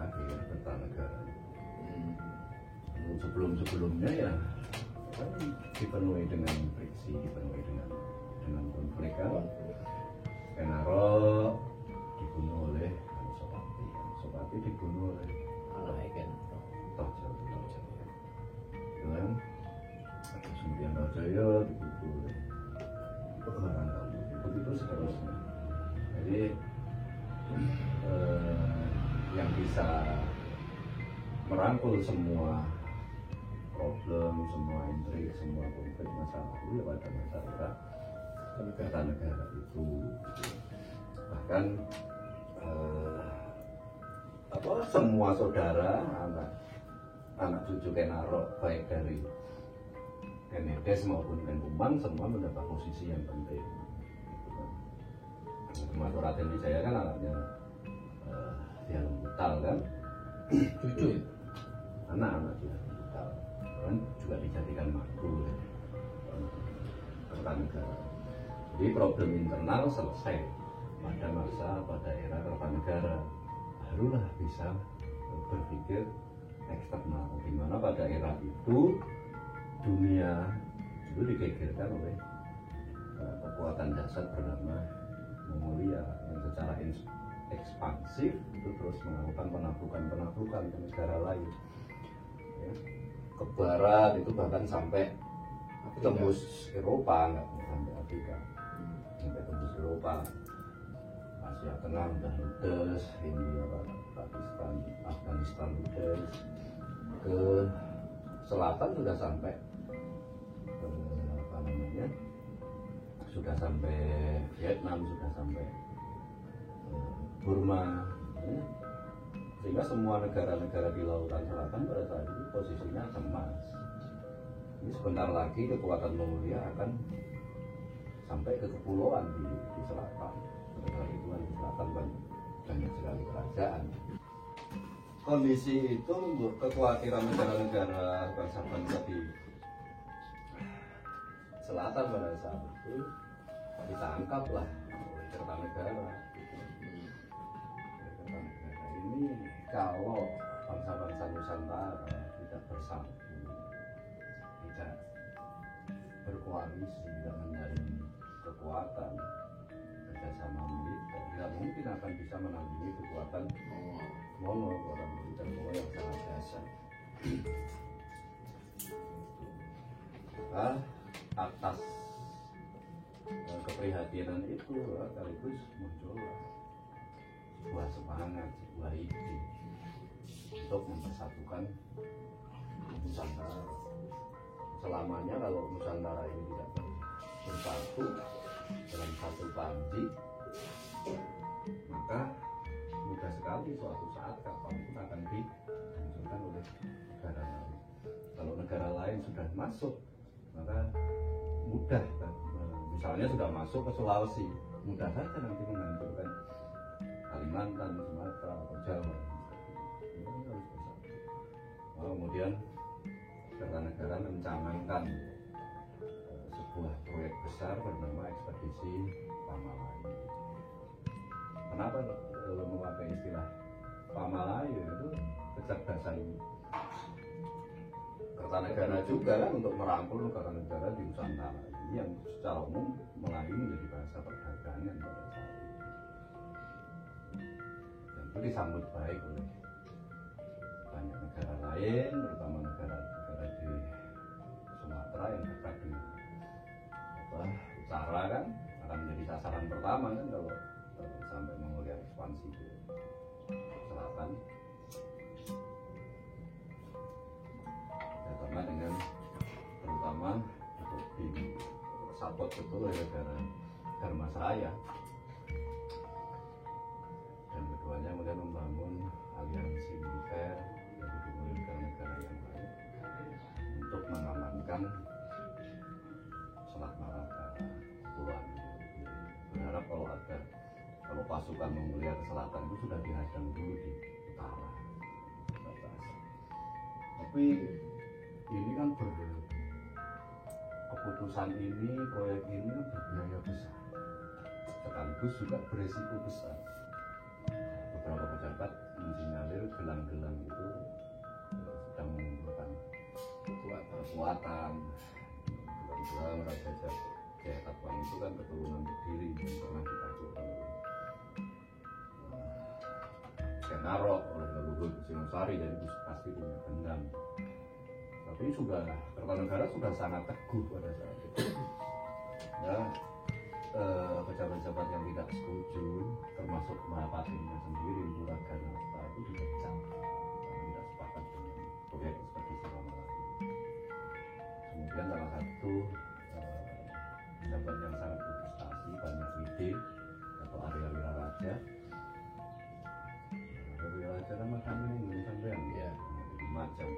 akhir Kertanegara. Sebelum-sebelumnya ya kan dipenuhi dengan friksi, dipenuhi dengan konflik kan. Kenaro dibunuh oleh Sopati dibunuh oleh Tojo. Kan Sumpyan Jaya dibunuh oleh begitu seterusnya. Jadi yang bisa merangkul semua problem, semua intrik, semua konflik masa lalu ya pada masa era Kertanegara itu. Bahkan semua saudara, anak cucu Kenaro baik dari Kenedes maupun Kenkuman semua mendapat posisi yang penting. Termasuk Raden Wijaya kan anaknya dia Lembutal kan, cucu anak-anak dia Lembutal kan juga dijadikan mantu Kertanegara. Jadi problem internal selesai pada era Kertanegara, barulah bisa berpikir eksternal, di mana pada era itu dunia itu digegerkan oleh kekuatan dasar bernama Mongolia yang secara ekspansif itu terus melakukan penaklukan ke negara lain ya. Ke barat itu bahkan sampai tembus Eropa, nggak sampai Afrika, sampai tembus Eropa. Asia Tengah udah ludes, India, Pakistan, Afghanistan ludes, ke selatan sudah sampai sudah sampai Vietnam, sudah sampai Burma ya. Sehingga semua negara-negara di lautan selatan pada saat itu posisinya cemas. Ini sebentar lagi kekuatan Mongolia akan sampai ke kepulauan di selatan. Negara itu kan di selatan banyak sekali kerajaan. Kondisi itu membuat kekhawatiran negara-negara bangsa-bangsa di selatan pada saat itu ditangkaplah oleh Kertanegara. Ini kalau bangsa-bangsa Nusantara tidak bersatu, tidak berkoalisi, tidak menjalin kekuatan kerjasama militer, tidak mungkin akan bisa menandingi kekuatan Mongol, orang militer Mongol yang sangat dahsyat. Atas keprihatinan itu sekaligus muncul sebuah semangat, sebuah ide untuk mempersatukan Nusantara. Selamanya kalau Nusantara ini tidak bersatu dalam satu panji, maka mudah sekali suatu saat kapanpun akan dihancurkan oleh negara lain. Kalau negara lain sudah masuk, maka mudah kan? Misalnya sudah masuk ke Sulawesi, mudah saja nanti menghancurkan Kalimantan, Sumatera, atau Jawa. Kemudian Kertanegara mencanangkan sebuah proyek besar bernama Ekspedisi Pamalayu. Kenapa memakai istilah Pamalayu? Itu kecerdasan Kertanegara juga kan untuk merangkul negara-negara di Nusantara ini yang secara umum Melayu menjadi bahasa perdagangan pada saat itu. Dan itu disambut baik oleh banyak negara lain, terutama negara-negara di Sumatera yang dekat dengan utara kan akan menjadi sasaran pertama kan kalau sampai Mongolia ekspansi ke selatan. Karena dengan terutama untuk disapot betul oleh negara Dharmasraya, dan keduanya kemudian membangun aliansi militer yang didukung oleh negara-negara yang lain untuk mengamankan Selat Malaka, Kepulauan Riau. Berharap kalau pasukan Mongolia ke selatan itu sudah dihadang dulu di utara batas. Tapi ini kan keputusan ini, proyek ini berbiaya besar, sekaligus juga beresiko besar. Beberapa pejabat mensinyalir gelang Selatan. Kebetulan Raja Jayakatwang itu kan keturunan Kediri yang pernah ditaklukkan Kenarok oleh leluhur Singosari, jadi pasti punya dendam. Tapi Kertanegara sudah sangat teguh pada saat itu. Ya, pejabat-pejabat yang tidak setuju, termasuk Mahapatinya sendiri, Muraganata itu dipecat karena tidak sepakat dengan proyek ekspedisi Ramalan. Kemudian salah satu pejabat yang sangat berprestasi, banyak ide, atau Arya Wiraraja. Arya Wiraraja nama kami ini sampean ya, di Lumajang.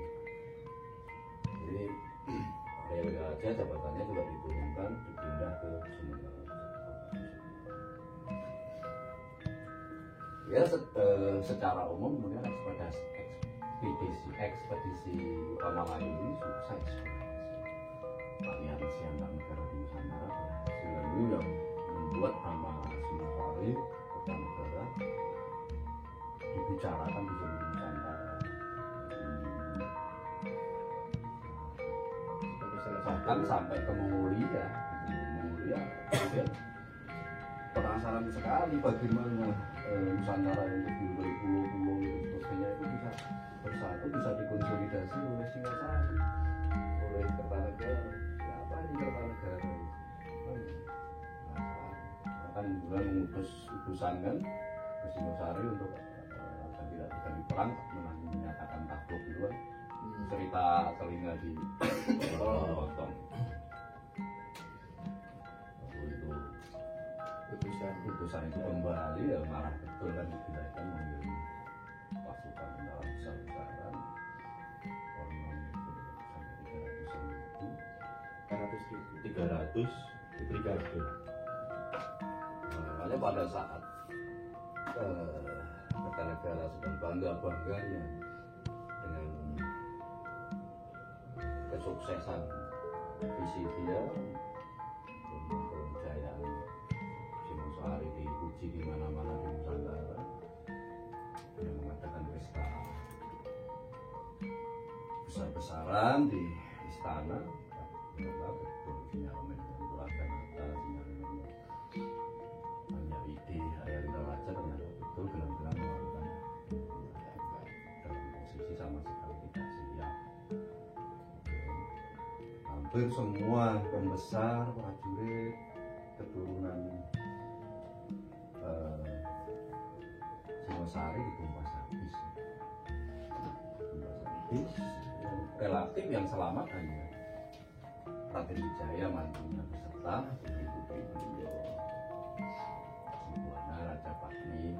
Jadi Arya Wiraraja jabatannya juga diturunkan, dipindah ke Sumeneb. Ya, secara umum kemudian ekspedisi Ramalan ini sukses. Aliansi antar negara di Nusantara berhasil, dan ini yang membuat nama Singosari Kertanegara dibicarakan di seluruh Nusantara. Bahkan sampai ke Mongolia. Kemudian penasaran sekali bagaimana Nusantara yang terdiri dari pulau-pulau dan sebagainya itu bisa bersatu, bisa dikonsolidasi oleh Singosari, oleh Kertanegara. Siapa ini Kertanegara? Akan bulan mengutus utusan kan ke Singosari untuk agar tidak terjadi perang, menyatakan takluk gitu kan. Cerita telinga di potong. Utusan itu kembali ya marah betul kan, diberikan mengirim pasukan dalam besar-besaran, konon itu sampai 300 ribu. Makanya pada saat Kertanegara sedang bangga-bangganya dengan kesuksesan visi dia, kejayaan Singosari dipuji di mana-mana di Nusantara, yang mengadakan pesta besar-besaran di istana. Banyak ide Arya Wiraraja, ternyata betul gelang-gelang melakukan dalam posisi sama sekali tidak siap. Hampir semua pembesar, prajurit, keturunan Singosari dikumpul habis. Relatif yang selamat hanya Raden Wijaya mantunya beserta putri-putri beliau, Buana, Raja Patni.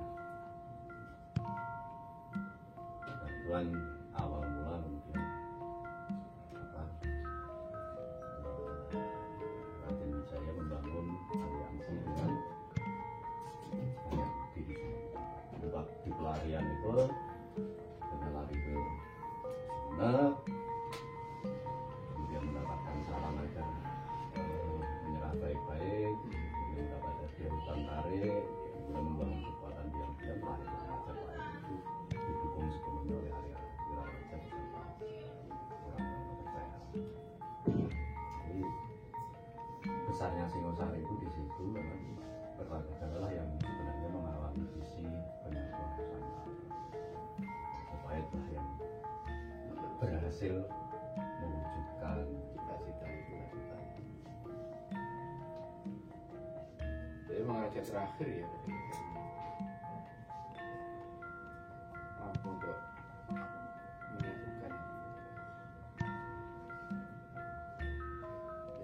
Kebetulan awal mula kemudian Raden Wijaya membangun aliansi dengan di pelarian itu dengan lari ke Sumeneb, kemudian mendapatkan saran agar menyerah baik-baik, kemudian mendapat hadiah hutan tarik, kemudian membangun kekuatan diam-diam, lari ke Majapahit itu didukung sepenuhnya oleh Arya Wiraraja beserta orang-orang kepercayaan. Jadi besarnya Singosari itu di situ, karena Kertanegara lah yang sebenarnya mengawali visi penyatuan Nusantara. Majapahit lah yang berhasil mewujudkan cita-cita itu. Jadi memang raja terakhir ya, mampu untuk menyatukan.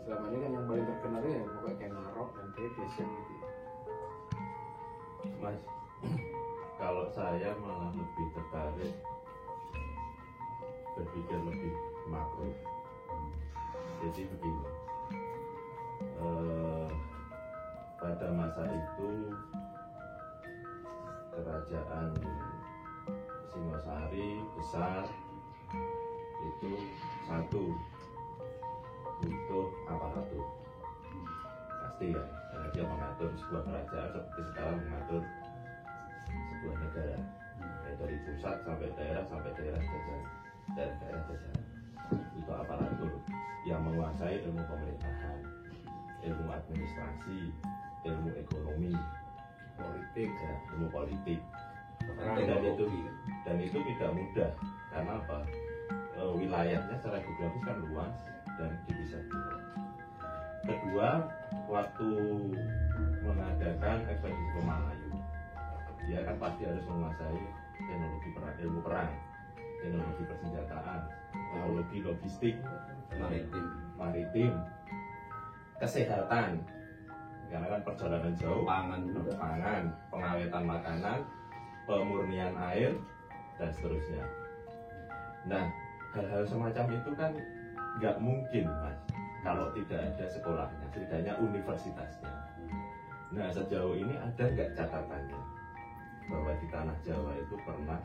Selama ini kan yang paling terkenal ya pokoknya Kenarok dan Tedes yang gitu. Mas, kalau saya malah lebih tertarik berpikir lebih makro. Jadi begini, pada masa itu kerajaan Singosari besar itu satu, butuh aparatur pasti ya, karena dia mengatur sebuah kerajaan seperti sekarang mengatur sebuah negara, dari pusat sampai daerah jajaran, daerah-daerah jajaran. itu aparatur yang menguasai ilmu pemerintahan, ilmu administrasi, ilmu ekonomi, politik, ya, ilmu politik. Bahkan Dan itu tidak mudah karena apa? Wilayahnya secara geografis kan luas dan dipisah. Kedua, waktu mengadakan ekspedisi ke Melayu, dia kan pasti harus menguasai teknologi perang, ilmu perang, teknologi persenjataan, teknologi logistik, maritim, kesehatan, karena kan perjalanan jauh, pangan, pengawetan makanan, pemurnian air, dan seterusnya. Nah, hal-hal semacam itu kan nggak mungkin, Mas, kalau tidak ada sekolahnya, setidaknya universitasnya. Nah, sejauh ini ada nggak catatannya bahwa di tanah Jawa itu pernah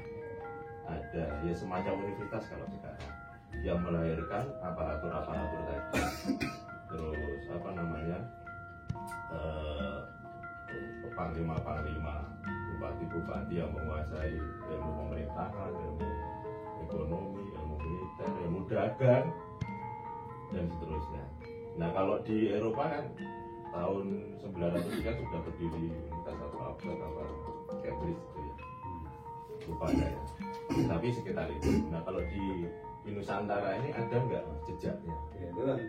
ada ya semacam universitas kalau sekarang yang melahirkan aparatur-aparatur tadi, terus apa namanya, panglima-panglima, bupati-bupati yang menguasai ilmu pemerintahan, ilmu ekonomi, ilmu militer, ilmu dagang, dan seterusnya. Nah, kalau di Eropa kan tahun 900 kan sudah berdiri Universitas atau apa Cambridge itu ya, lupa saya. Tapi sekitar itu. Nah, kalau di Nusantara ini ada nggak jejaknya? Ya, itu kan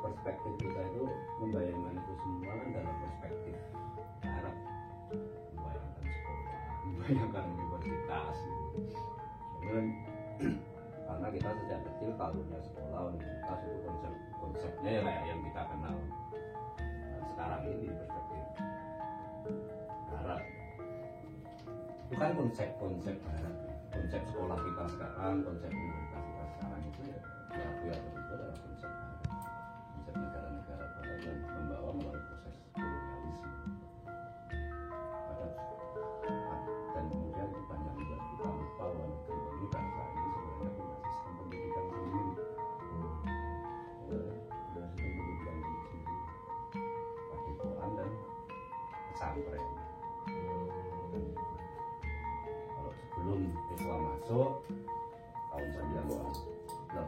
perspektif kita itu membayangkan itu semua kan dalam perspektif barat, membayangkan sekolah, membayangkan universitas gitu. Jadi kan karena kita sejak kecil tahunya sekolah, universitas itu konsepnya ya kayak yang kita kenal. Nah, sekarang ini perspektif barat itu kan konsep barat, konsep sekolah kita sekarang, konsep universitas kita sekarang itu ya itu adalah konsep barat, konsep negara-negara barat yang membawa melalui proses kolonialisme barat. Dan kemudian itu banyak membuat kita lupa bahwa negeri ini, bangsa ini sebenarnya punya sistem pendidikan sendiri. Punya sistem pendidikan sendiri, padepokan dan pesantren. Kalau sebelum Islam masuk tahun 90-an,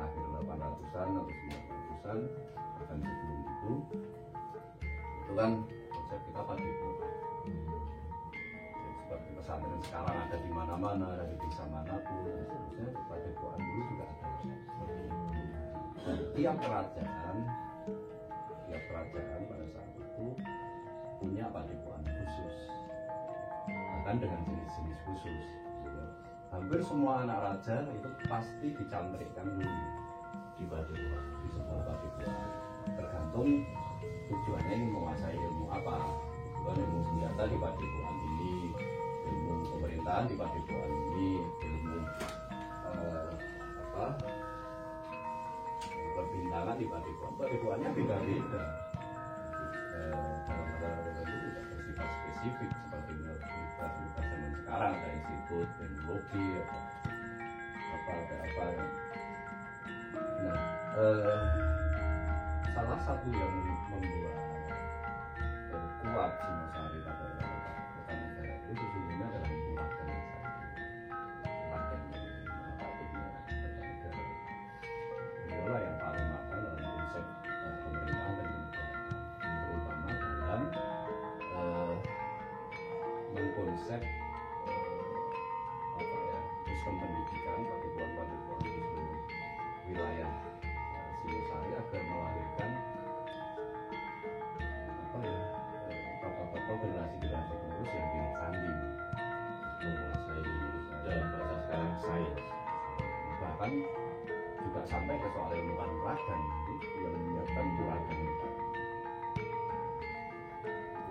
akhir 800-an atau 900-an, bahkan sebelum itu kan konsep kita padepokan. Seperti pesantren sekarang ada di mana-mana, ada di desa manapun, seharusnya padepokan dulu juga ada. Dan tiap kerajaan pada saat itu punya padepokan khusus, bahkan dengan jenis-jenis khusus. Hampir semua anak raja itu pasti dicantrikkan dulu di padepokan, di sebuah padepokan. Tergantung tujuannya ingin menguasai ilmu apa. Tujuan ilmu senjata di padepokan ini, ilmu pemerintahan di padepokan ini, ilmu perbintangan di padepokan. Padepokannya beda-beda. Dalam negara tertentu tidak bersifat spesifik seperti universitas zaman sekarang, ada institut teknologi apa. Nah, salah satu yang membuat kuat Singosari pada kota negara itu sesungguhnya adalah kuat dan itulah yang paling matang dalam konsep pemerintahan dan kenegaraan, terutama dalam mengkonsep sistem pendidikan padepokan di seluruh wilayah Singosari agar melahirkan tokoh generasi penerus yang tidak tanding Menguasai dalam bahasa sekarang sains, bahkan juga sampai ke soal ilmu kanuragan yang menyiapkan kanuragan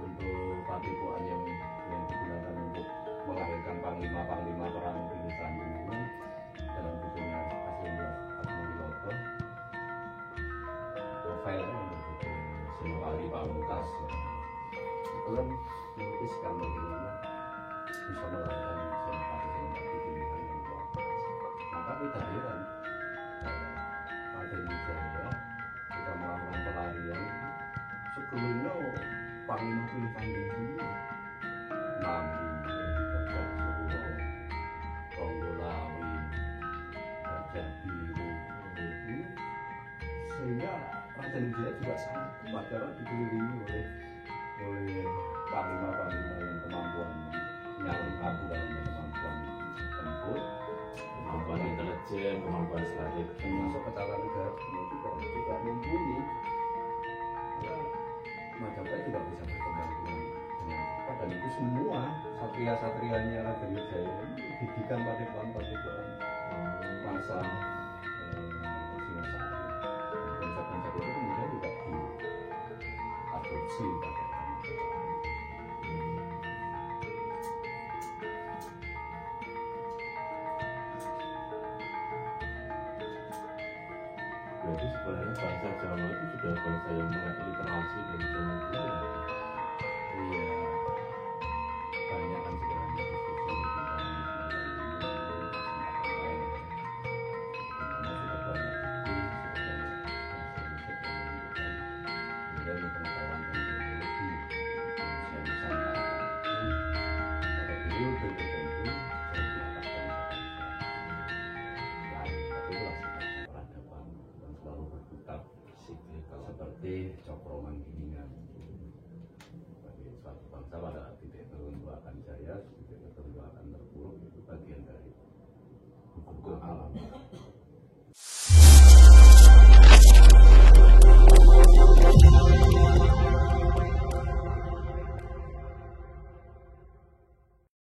untuk padepokan yang digunakan untuk melahirkan panglima perang di Tanjung ini. Dalam bukunya Asmoniloto, novelnya yang berjudul Senopati Pamungkas itu kan melukiskan bagaimana bisa melahirkan senopati pilihan yang luar biasa. Maka tidak heran Raden Wijaya kita melakukan pelarian sebelumnya panglima pilih Tanjung semua, Nambi, Gajah Suro, Ronggolawi, Gajah Biru, dan Wijaya juga sangat kuat karena dikelilingi oleh panglima-panglima yang kemampuan nyarung bukan hanya kemampuan tempur, kemampuan intelijen, kemampuan strategi, termasuk ketatanegaraan juga mumpuni. Ya, Majapahit juga bisa berkembang dengan cepat dan itu semua satria-satrianya Raden Wijaya ini didikan pakai masa Singasari dan konsep-konsep itu kemudian juga diadopsi pada berarti sebenarnya bangsa Jawa itu sudah bangsa yang mulai literasi dari zaman dulu ya? iya